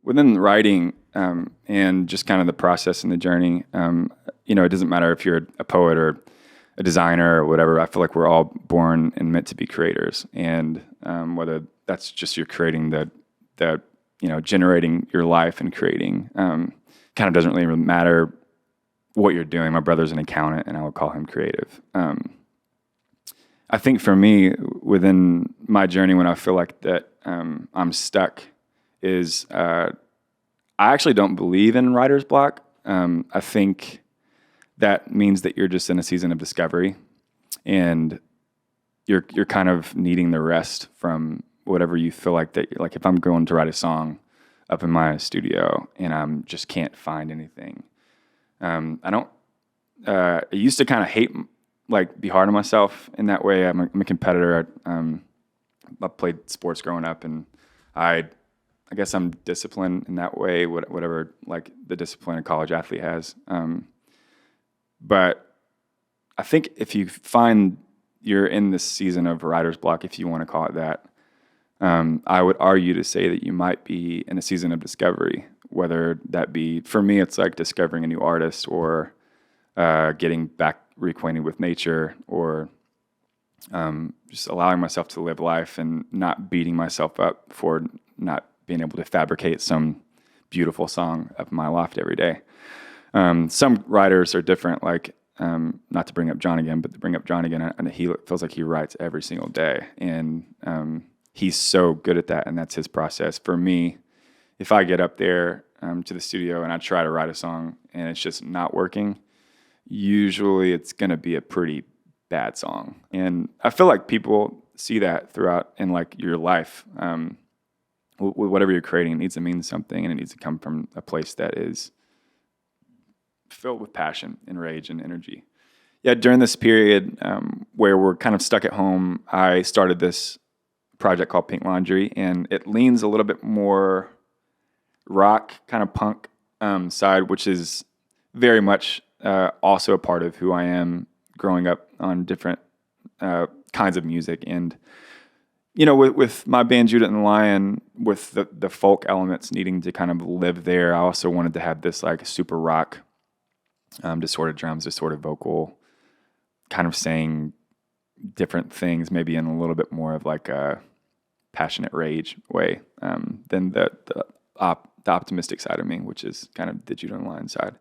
within writing and just kind of the process and the journey, it doesn't matter if you're a poet or a designer or whatever. I feel like we're all born and meant to be creators, and whether that's just you're creating the generating your life and creating, kind of doesn't really matter what you're doing. My brother's an accountant, and I would call him creative. I think for me, within my journey, when I feel like that I'm stuck, is I actually don't believe in writer's block. I think that means that you're just in a season of discovery, and you're kind of needing the rest from whatever you feel like that. Like if I'm going to write a song up in my studio and I just can't find anything, I used to kind of hate, be hard on myself in that way. I'm a competitor. I played sports growing up, and I guess I'm disciplined in that way, whatever the discipline a college athlete has. But I think if you find you're in this season of writer's block, if you want to call it that, I would argue to say that you might be in a season of discovery, whether that be, for me, it's like discovering a new artist or getting back reacquainted with nature, or just allowing myself to live life and not beating myself up for not being able to fabricate some beautiful song up in my loft every day. Some writers are different, not to bring up John again, but to bring up John again, and he feels like he writes every single day, and he's so good at that, and that's his process. For me, if I get up there to the studio and I try to write a song and it's just not working, usually it's going to be a pretty bad song. And I feel like people see that throughout in your life. Whatever you're creating, it needs to mean something, and it needs to come from a place that is filled with passion and rage and energy. Yeah, during this period where we're kind of stuck at home, I started this project called Pink Laundry, and it leans a little bit more rock, kind of punk side, which is very much also a part of who I am growing up on different kinds of music. And with my band Judah and the Lion, with the folk elements needing to kind of live there, I also wanted to have this super rock, distorted drums, distorted vocal, kind of saying different things, maybe in a little bit more of a passionate rage way than the optimistic side of me, which is kind of the Judah and the Lion side.